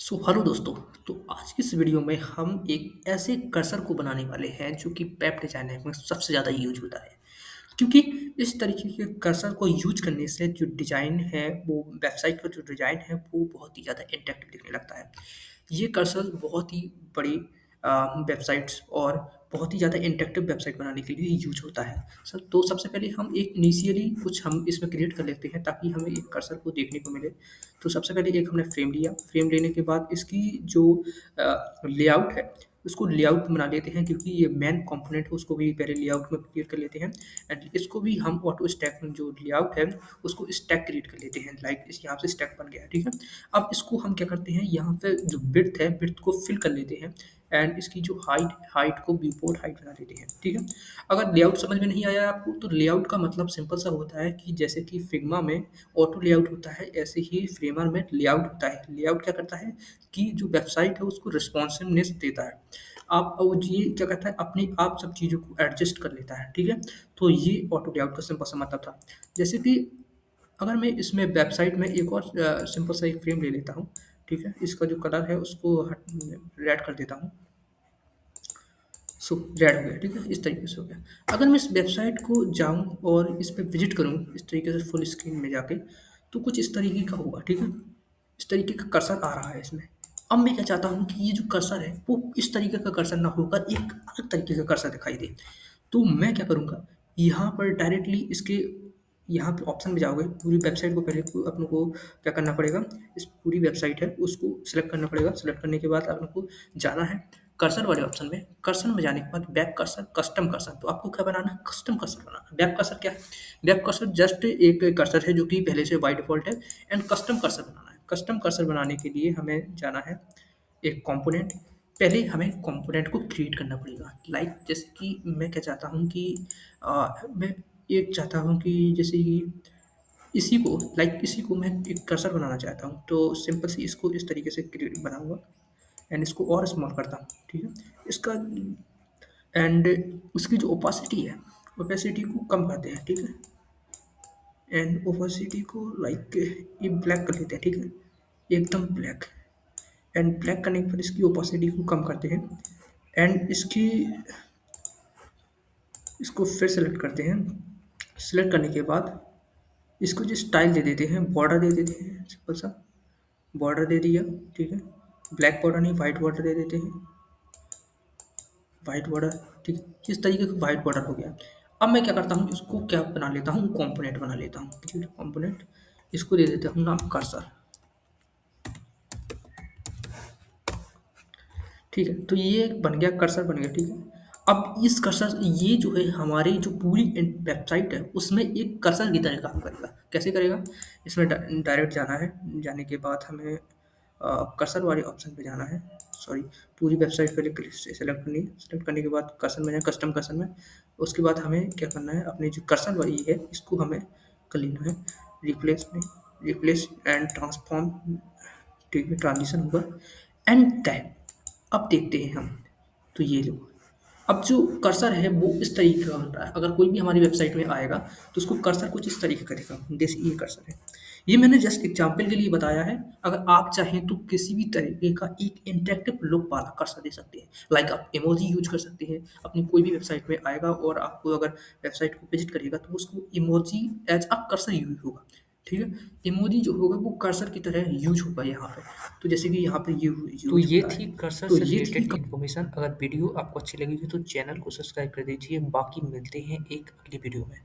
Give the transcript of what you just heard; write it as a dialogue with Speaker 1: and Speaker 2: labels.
Speaker 1: Hello दोस्तों। तो आज की इस वीडियो में हम एक ऐसे कर्सर को बनाने वाले हैं जो कि वेब डिज़ाइनिंग में सबसे ज़्यादा यूज होता है। क्योंकि इस तरीके के कर्सर को यूज करने से जो डिज़ाइन है वो वेबसाइट का जो डिज़ाइन है वो बहुत ही ज़्यादा अट्रैक्टिव दिखने लगता है। ये कर्सर बहुत ही बड़ी वेबसाइट्स और बहुत ही ज़्यादा इंटरेक्टिव वेबसाइट बनाने के लिए यूज होता है। तो सबसे पहले हम एक इनिशियली कुछ हम इसमें क्रिएट कर लेते हैं ताकि हमें एक कर्सर को देखने को मिले। तो सबसे पहले एक हमने फ्रेम लिया, फ्रेम लेने के बाद इसकी जो लेआउट है, उसको लेआउट बना लेते हैं क्योंकि ये मेन कंपोनेंट है उसको भी पहले लेआउट में क्रिएट कर लेते हैं। एंड इसको भी हम ऑटो स्टैक में जो लेआउट है उसको स्टैक क्रिएट कर लेते हैं। लाइक इस यहाँ से स्टैक बन गया, ठीक है। अब इसको हम क्या करते हैं, यहाँ पे जो विड्थ है विड्थ को फिल कर लेते हैं एंड इसकी जो हाइट हाइट को विewport हाइट बना देते हैं, ठीक है। अगर लेआउट समझ में नहीं आया आपको तो लेआउट का मतलब सिंपल सा होता है कि जैसे कि फिग्मा में ऑटो लेआउट होता है ऐसे ही फ्रेमर में लेआउट होता है। लेआउट क्या करता है कि जो वेबसाइट है उसको रिस्पॉन्सिवनेस देता है। आप और ये क्या करता है अपने आप सब चीज़ों को एडजस्ट कर लेता है, ठीक है। तो ये ऑटो लेआउट का सिंपल सा मतलब था। जैसे कि अगर मैं इसमें वेबसाइट में एक और सिंपल सा एक फ्रेम ले लेता हूँ, ठीक है। इसका जो कलर है उसको रेड कर देता हूँ। सो रेड हो गया, ठीक है। इस तरीके से हो गया। अगर मैं इस वेबसाइट को जाऊँ और इस पे विजिट करूँ इस तरीके से फुल स्क्रीन में जाके, तो कुछ इस तरीके का होगा, ठीक है। इस तरीके का कर्सर आ रहा है इसमें। अब मैं क्या चाहता हूँ कि ये जो कर्सर है वो इस तरीके का कर्सर ना होकर एक अलग तरीके का कर्सर दिखाई दे। तो मैं क्या करूँगा, यहाँ पर डायरेक्टली इसके यहाँ पे ऑप्शन में जाओगे, पूरी वेबसाइट को पहले अपने को क्या करना पड़ेगा, इस पूरी वेबसाइट है उसको सिलेक्ट करना पड़ेगा। सिलेक्ट करने के बाद अपने को जाना है कर्सर वाले ऑप्शन में। कर्सर में जाने के बाद वेब कर्सर, कस्टम कर्सर। तो आपको क्या बनाना है, कस्टम कर्सर बनाना है। वेब कर्सर क्या है, वेब कर्सर जस्ट एक कर्सर है जो कि पहले से बाय डिफ़ॉल्ट है। एंड कस्टम कर्सर बनाना है। कस्टम कर्सर बनाने के लिए हमें जाना है एक कंपोनेंट। पहले हमें कंपोनेंट को क्रिएट करना पड़ेगा। लाइक जैसे कि मैं क्या चाहता हूँ कि मैं एक चाहता हूँ कि जैसे कि इसी को मैं एक कर्सर बनाना चाहता हूँ। तो सिंपल सी इसको इस तरीके से क्रिएट बनाऊँगा एंड इसको और स्मॉल करता हूँ, ठीक है। इसका एंड उसकी जो ओपासिटी है, ओपेसिटी को कम करते हैं, ठीक है। एंड ओपेसिटी को लाइक ये ब्लैक कर लेते हैं, ठीक है, एकदम ब्लैक। एंड ब्लैक करने के बाद इसकी ओपेसिटी को कम करते हैं एंड इसको फिर सेलेक्ट करते हैं। सेलेक्ट करने के बाद इसको जो स्टाइल दे देते हैं, बॉर्डर दे देते हैं, सिंपल सा बॉर्डर दे दिया, ठीक है। ब्लैक बॉर्डर नहीं, वाइट बॉर्डर दे देते हैं, वाइट बॉर्डर, ठीक है। इस तरीके का वाइट बॉर्डर हो गया। अब मैं क्या करता हूँ, इसको क्या बना लेता हूँ, कंपोनेंट बना लेता हूँ, ठीक है। कंपोनेंट, इसको दे देता हूँ नाम कर्सर, ठीक है। तो ये एक बन गया, कर्सर बन गया, ठीक है। अब इस कर्सर ये जो है हमारी जो पूरी वेबसाइट है उसमें एक कर्सर की तरह काम करेगा। कैसे करेगा, इसमें डायरेक्ट जाना है। जाने के बाद हमें कर्सर वाले ऑप्शन पे जाना है। सॉरी, पूरी वेबसाइट पहले सेलेक्ट करनी है। सेलेक्ट करने के बाद कर्सर में जाए, कस्टम कर्सर में। उसके बाद हमें क्या करना है, अपनी जो कर्सर वाली है इसको हमें कर लेना है रिप्लेस में, रिप्लेस एंड ट्रांसफॉर्म, ठीक है। ट्रांजिशन होगा एंड देन अब देखते हैं हम। तो ये लो, अब जो कर्सर है वो इस तरीके का बन रहा है। अगर कोई भी हमारी वेबसाइट में आएगा तो उसको कर्सर कुछ इस तरीके का दिखेगा, जैसे ये कर्सर है। ये मैंने जस्ट एग्जांपल के लिए बताया है। अगर आप चाहें तो किसी भी तरीके का एक इंटरेक्टिव लुक वाला कर्सर दे सकते हैं। लाइक आप इमोजी यूज कर सकते हैं। अपनी कोई भी वेबसाइट में आएगा और आपको अगर वेबसाइट को विजिट करेगा तो उसको emoji as a cursor use होगा, ठीक है। इमोजी जो होगा वो कर्सर की तरह यूज होगा यहाँ पे। तो जैसे कि यहाँ पे ये
Speaker 2: तो
Speaker 1: यूज
Speaker 2: ये
Speaker 1: होता
Speaker 2: थी
Speaker 1: है।
Speaker 2: कर्सर
Speaker 1: तो
Speaker 2: से
Speaker 1: ये थी
Speaker 2: रिलेटेड इन्फॉर्मेशन। अगर वीडियो आपको अच्छी लगी हो तो चैनल को सब्सक्राइब कर दीजिए। बाकी मिलते हैं एक अगली वीडियो में।